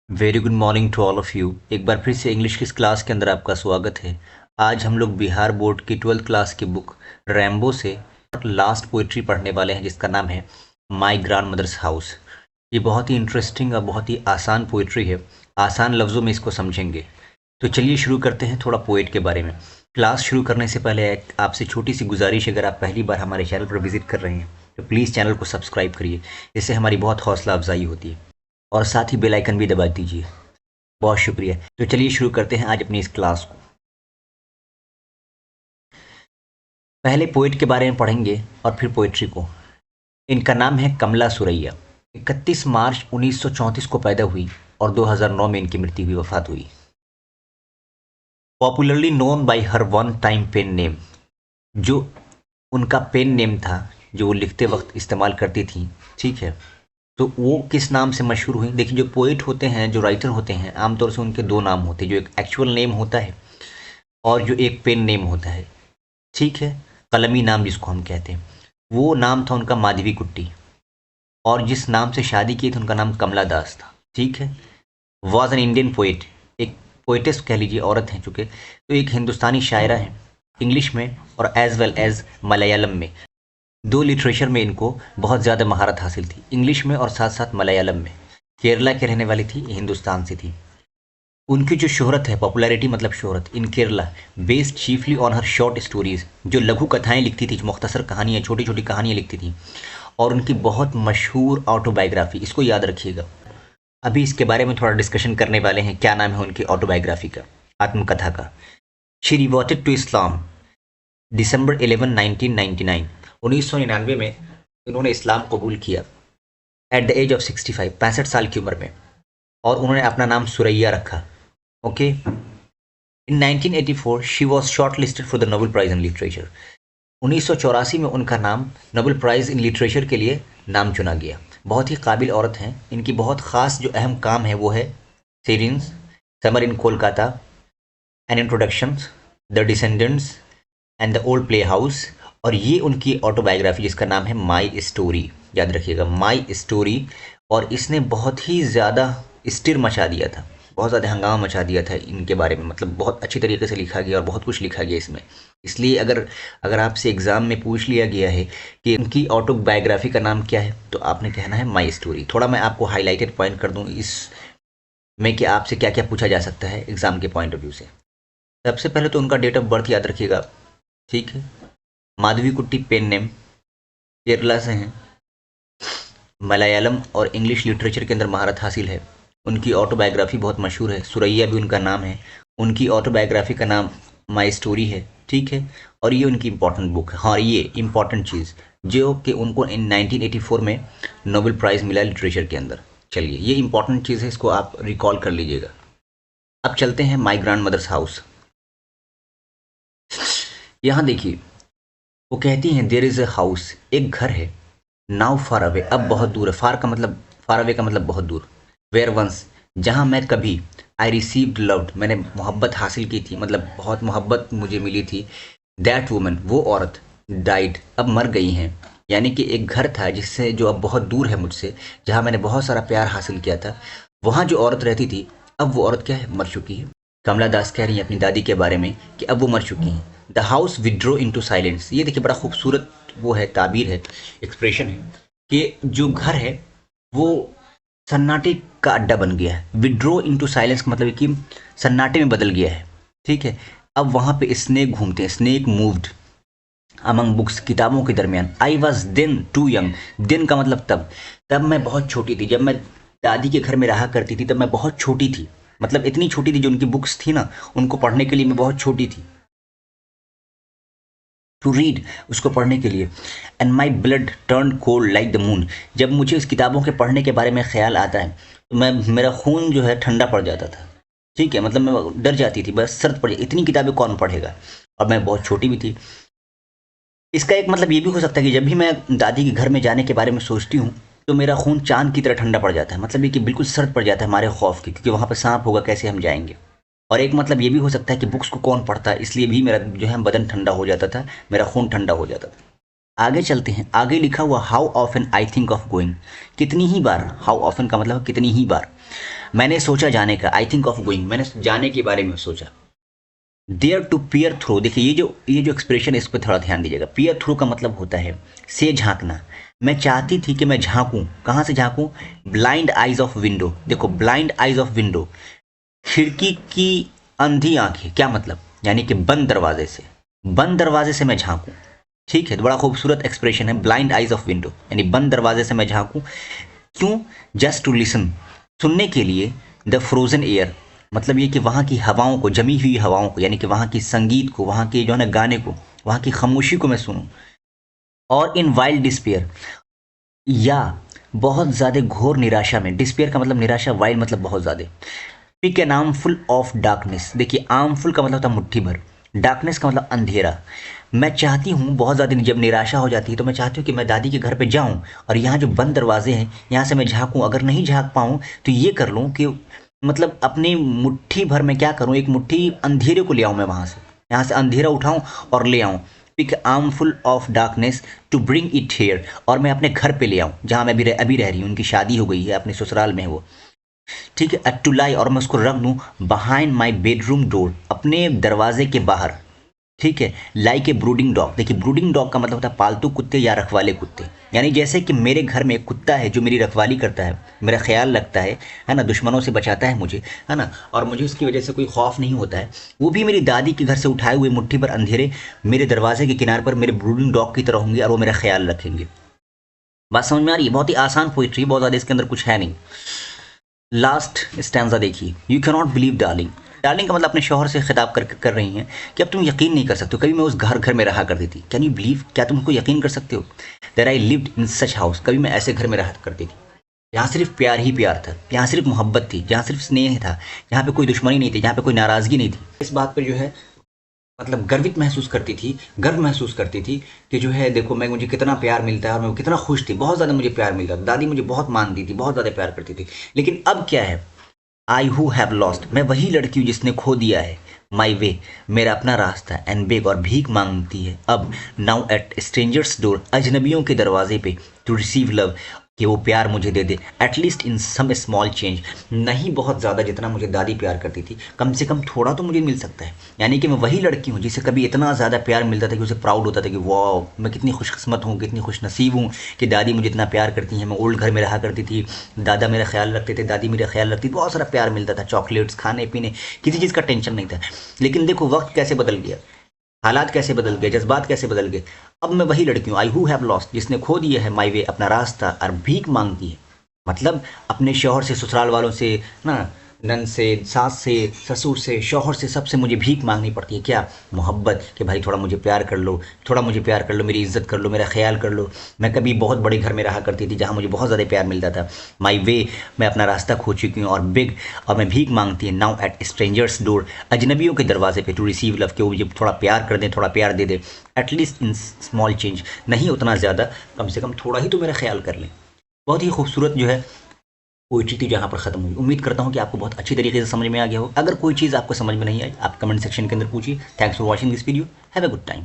Very good morning to all of you. एक बार फिर से इंग्लिश की इस क्लास के अंदर आपका स्वागत है। आज हम लोग बिहार बोर्ड की 12th क्लास की बुक रैम्बो से लास्ट पोइट्री पढ़ने वाले हैं, जिसका नाम है माई ग्रैंड मदर्स हाउस। ये बहुत ही इंटरेस्टिंग और बहुत ही आसान पोइट्री है। आसान लफ्ज़ों में इसको समझेंगे। तो चलिए शुरू करते हैं थोड़ा पोएट के बारे में। क्लास शुरू करने से पहले एक आपसे छोटी सी गुजारिश, अगर आप पहली बार हमारे चैनल पर विजिट कर रहे हैं तो प्लीज़ चैनल को सब्सक्राइब करिए। इससे हमारी बहुत हौसला अफजाई होती है और साथ ही बेल आइकन भी दबा दीजिए। बहुत शुक्रिया। तो चलिए शुरू करते हैं आज अपनी इस क्लास को। पहले पोइट के बारे में पढ़ेंगे और फिर पोइट्री को। इनका नाम है कमला सुरैया। 31 मार्च 1934 को पैदा हुई और 2009 में इनकी मृत्यु हुई, वफात हुई। Popularly known by her one time pen name, जो उनका पेन नेम था जो वो लिखते वक्त इस्तेमाल करती थी, ठीक है। तो वो किस नाम से मशहूर हुई? देखिए, जो पोइट होते हैं, जो राइटर होते हैं, आमतौर से उनके दो नाम होते हैं, जो एक एक्चुअल नेम होता है और जो एक पेन नेम होता है, ठीक है, कलमी नाम जिसको हम कहते हैं। वो नाम था उनका माधवी कुट्टी, और जिस नाम से शादी की थी उनका नाम कमला दास था, ठीक है। वॉज एन इंडियन पोइट, एक पोइटेस कह लीजिए, औरत हैं चूँकि। तो एक हिंदुस्तानी शायरा हैं, इंग्लिश में और एज वेल एज मलयालम में। दो लिटरेचर में इनको बहुत ज़्यादा महारत हासिल थी, इंग्लिश में और साथ साथ मलयालम में। केरला के रहने वाली थी, हिंदुस्तान से थी। उनकी जो शोहरत है, पॉपुलैरिटी मतलब शोहरत, in Kerala based chiefly on her short stories, जो लघु कथाएं लिखती थी, जो मुख्तसर कहानियाँ, छोटी छोटी कहानियाँ लिखती थी, और उनकी बहुत मशहूर ऑटोबायोग्राफी, इसको याद रखिएगा। अभी इसके बारे में थोड़ा डिस्कशन करने वाले हैं। क्या नाम है उनकी ऑटोबायोग्राफी का, आत्मकथा का? She reverted to Islam December 11 1999, 1999 में इन्होंने इस्लाम कबूल किया एट द एज ऑफ 65, 65 साल की उम्र में, और उन्होंने अपना नाम सुरैया रखा। Okay. In 1984 she was short listed for the Nobel prize in literature. 1984 में उनका नाम नोबेल प्राइज़ इन लिटरेचर के लिए नाम चुना गया। बहुत ही काबिल औरत हैं। इनकी बहुत ख़ास जो अहम काम है वो है sirens, summer in Kolkata, an introductions, the descendants and the old playhouse, और ये उनकी ऑटोबायोग्राफी जिसका नाम है माई स्टोरी। याद रखिएगा, माई स्टोरी। और इसने बहुत ही ज़्यादा स्टिर मचा दिया था, बहुत ज़्यादा हंगामा मचा दिया था इनके बारे में। मतलब बहुत अच्छी तरीके से लिखा गया और बहुत कुछ लिखा गया इसमें। इसलिए अगर अगर आपसे एग्ज़ाम में पूछ लिया गया है कि उनकी ऑटोबायोग्राफी का नाम क्या है, तो आपने कहना है माई स्टोरी। थोड़ा मैं आपको हाईलाइटेड पॉइंट कर दूँ इस में कि आपसे क्या क्या पूछा जा सकता है एग्ज़ाम के पॉइंट ऑफ व्यू से। सबसे पहले तो उनका डेट ऑफ बर्थ याद रखिएगा, ठीक है। माधवी कुट्टी पेन नेम, केरला से हैं, मलयालम और इंग्लिश लिटरेचर के अंदर महारत हासिल है। उनकी ऑटोबायोग्राफी बहुत मशहूर है, सुरैया भी उनका नाम है। उनकी ऑटोबायोग्राफी का नाम माई स्टोरी है, ठीक है। और ये उनकी इंपॉर्टेंट बुक है। हाँ, ये इंपॉर्टेंट चीज़ जो कि उनको इन 1984 में नोबेल प्राइज़ मिला लिटरेचर के अंदर। चलिए, ये इंपॉर्टेंट चीज़ है, इसको आप रिकॉल कर लीजिएगा। अब चलते हैं माई ग्रैंड मदर्स हाउस। यहाँ देखिए, वो कहती हैं देयर इज़ अ हाउस, एक घर है, नाउ फार अवे, अब बहुत दूर है। फार का मतलब, फार अवे का मतलब बहुत दूर। वेयर वंस, जहाँ मैं कभी, आई रिसीव्ड लव्ड, मैंने मोहब्बत हासिल की थी, मतलब बहुत मोहब्बत मुझे मिली थी। दैट वुमन, वो औरत, डाइड, अब मर गई हैं। यानी कि एक घर था जिससे, जो अब बहुत दूर है मुझसे, जहाँ मैंने बहुत सारा प्यार हासिल किया था, वहाँ जो औरत रहती थी, अब वो औरत क्या है, मर चुकी है। कमला दास कह रही हैं अपनी दादी के बारे में कि अब वो मर चुकी हैं। The house withdraw into silence, ये देखिए बड़ा खूबसूरत वो है, ताबीर है, एक्सप्रेशन है कि जो घर है वो सन्नाटे का अड्डा बन गया है। विड्रो इनटू साइलेंस का मतलब है कि सन्नाटे में बदल गया है, ठीक है। अब वहाँ पे स्नेक घूमते हैं, स्नेक मूव्ड अमंग बुक्स, किताबों के दरमियान। I was then too young, then का मतलब तब, तब मैं बहुत छोटी थी। जब मैं दादी के घर में रहा करती थी तब मैं बहुत छोटी थी, मतलब इतनी छोटी थी, जो उनकी बुक्स थी ना, उनको पढ़ने के लिए मैं बहुत छोटी थी, टू रीड, उसको पढ़ने के लिए। And my blood turn cold like the moon, जब मुझे उस किताबों के पढ़ने के बारे में ख्याल आता है तो मेरा खून जो है ठंडा पड़ जाता था, ठीक है। मतलब मैं डर जाती थी, बस सर्द पड़ जाती, इतनी किताबें कौन पढ़ेगा, और मैं बहुत छोटी भी थी। इसका एक मतलब ये भी हो सकता है कि जब भी मैं दादी के घर में जाने के बारे में सोचती हूँ तो मेरा खून चांद की तरह ठंडा पड़ जाता है, मतलब ये कि बिल्कुल सर्द पड़ जाता है हमारे खौफ की, क्योंकि वहाँ पर सांप होगा, कैसे हम जाएंगे। और एक मतलब ये भी हो सकता है कि बुक्स को कौन पढ़ता है, इसलिए भी मेरा जो है बदन ठंडा हो जाता था, मेरा खून ठंडा हो जाता था। आगे चलते हैं। आगे लिखा हुआ how often I think of going, कितनी ही बार, हाउ ऑफन का मतलब कितनी ही बार, मैंने सोचा जाने का, आई थिंक ऑफ गोइंग, मैंने जाने के बारे में सोचा। डेयर टू पियर थ्रू, देखिए ये जो एक्सप्रेशन है इस पर थोड़ा ध्यान दीजिएगा। पियर थ्रू का मतलब होता है से झांकना। मैं चाहती थी कि मैं झांकूं, कहाँ से झांकूं? Blind eyes of window. देखो ब्लाइंड आइज ऑफ विंडो, खिड़की की अंधी आंखें, क्या मतलब? यानी कि बंद दरवाजे से, बंद दरवाजे से मैं झांकूं। ठीक है, तो बड़ा खूबसूरत एक्सप्रेशन है, ब्लाइंड आइज ऑफ विंडो, यानी बंद दरवाजे से मैं झांकूं। क्यों? जस्ट टू लिसन, सुनने के लिए। द फ्रोजन एयर, मतलब ये कि वहाँ की हवाओं को, जमी हुई हवाओं को, यानी कि वहाँ की संगीत को, वहाँ के जो है ना गाने को, वहाँ की खामोशी को मैं सुनूं। और इन वाइल्ड डिस्पेयर, या बहुत ज़्यादा घोर निराशा में। डिस्पेयर का मतलब निराशा, वाइल्ड मतलब बहुत ज़्यादा। Pick an armful of darkness, देखिए आर्मफुल का मतलब होता है मुट्ठी भर, डार्कनेस का मतलब अंधेरा। मैं चाहती हूँ बहुत ज़्यादा, जब निराशा हो जाती है तो मैं चाहती हूँ कि मैं दादी के घर पे जाऊँ और यहाँ जो बंद दरवाजे हैं यहाँ से मैं झांकूँ। अगर नहीं झांक पाऊँ तो ये कर लूँ कि मतलब अपनी मुट्ठी भर में क्या करूँ, एक मुट्ठी अंधेरे को ले आऊँ मैं वहाँ से, यहाँ से अंधेरा उठाऊँ और ले आऊँ। Pick armful of darkness to bring it here, और मैं अपने घर पे ले आऊँ जहाँ मैं अभी रह रही हूँ। उनकी शादी हो गई है, अपने ससुराल में है वो। ठीक है, टू लाई, और मैं उसको रख दूँ बिहाइंड माई बेडरूम डोर, अपने दरवाजे के बाहर। ठीक है, लाइक ए ब्रूडिंग डॉग, देखिए ब्रूडिंग डॉग का मतलब होता है पालतू कुत्ते या रखवाले कुत्ते। यानी जैसे कि मेरे घर में एक कुत्ता है जो मेरी रखवाली करता है, मेरा ख्याल रखता है ना, दुश्मनों से बचाता है मुझे, है ना, और मुझे उसकी वजह से कोई खौफ नहीं होता है। वो भी मेरी दादी के घर से उठाए हुए मुट्ठी भर अंधेरे मेरे दरवाजे के किनारे पर मेरे ब्रूडिंग डॉग की तरह होंगे और वो मेरा ख्याल रखेंगे। बात समझ में आ रही है? बहुत ही आसान पोइट्री, बहुत ज़्यादा इसके अंदर कुछ है नहीं। लास्ट स्टैंजा देखिए, you can not believe darling. Darling का मतलब अपने शौहर से खिताब कर रही हैं कि अब तुम यकीन नहीं कर सकते हो, कभी मैं उस घर में रहा करती थी। कैन यू बिलीव, क्या तुम उसको यकीन कर सकते हो? That I lived in such house, कभी मैं ऐसे घर में रहा करती थी जहाँ सिर्फ प्यार ही प्यार था, जहाँ सिर्फ मोहब्बत थी, जहाँ सिर्फ स्नेह था, जहाँ पे कोई दुश्मनी नहीं थी, जहाँ पे कोई नाराज़गी नहीं थी। इस बात पर जो है मतलब गर्वित महसूस करती थी, गर्व महसूस करती थी कि जो है देखो मैं, मुझे कितना प्यार मिलता है और मैं कितना खुश थी, बहुत ज़्यादा मुझे प्यार मिलता था, दादी मुझे बहुत मानती थी, बहुत ज़्यादा प्यार करती थी। लेकिन अब क्या है? आई हु हैव लॉस्ट, मैं वही लड़की हूँ जिसने खो दिया है माई वे, मेरा अपना रास्ता, एंड बेग, और भीख मांगती है अब नाउ एट स्ट्रेंजर्स डोर, अजनबियों के दरवाजे पे, टू रिसीव लव, कि वो प्यार मुझे दे दे, at least in some small change, नहीं बहुत ज़्यादा जितना मुझे दादी प्यार करती थी, कम से कम थोड़ा तो मुझे मिल सकता है। यानी कि मैं वही लड़की हूँ जिसे कभी इतना ज़्यादा प्यार मिलता था कि उसे प्राउड होता था कि वाह मैं कितनी खुशकिस्मत हूँ, कितनी खुश नसीब हूँ कि दादी मुझे इतना प्यार करती हैं। मैं ओल्ड घर में रहा करती थी, दादा मेरा ख्याल रखते थे, दादी मेरा ख्याल रखती थी, बहुत सारा प्यार मिलता था, चॉकलेट्स, खाने पीने, किसी चीज़ का टेंशन नहीं था। लेकिन देखो वक्त कैसे बदल गया, हालात कैसे बदल गए, जज्बात कैसे बदल गए। अब मैं वही लड़की हूँ, आई हु हैव लॉस्ट, जिसने खो दिया है माई वे, अपना रास्ता, और भीख मांगती है, मतलब अपने शौहर से, ससुराल वालों से ना, नन से, सास से, ससुर से, शौहर से, सबसे मुझे भीख मांगनी पड़ती है। क्या? मोहब्बत, कि भाई थोड़ा मुझे प्यार कर लो, थोड़ा मुझे प्यार कर लो, मेरी इज्जत कर लो, मेरा ख्याल कर लो। मैं कभी बहुत बड़े घर में रहा करती थी जहाँ मुझे बहुत ज़्यादा प्यार मिलता था। माई वे, मैं अपना रास्ता खो चुकी हूँ, और बिग, और मैं भीख मांगती है नाउ एट स्ट्रेंजर्स डोर, अजनबियों के दरवाजे पे, टू रिसीव लव, कि वो मुझे थोड़ा प्यार कर दें, थोड़ा प्यार दे दे, एटलीस्ट इन स्मॉल चेंज, नहीं उतना ज़्यादा, कम से कम थोड़ा ही तो मेरा ख्याल कर लें। बहुत ही खूबसूरत जो है पोइट्री थी जहाँ पर ख़त्म हुई। उम्मीद करता हूँ कि आपको बहुत अच्छी तरीके से समझ में आ गया हो। अगर कोई चीज़ आपको समझ में नहीं आई, आप कमेंट सेक्शन के अंदर पूछिए। Thanks for watching this video, have a good time.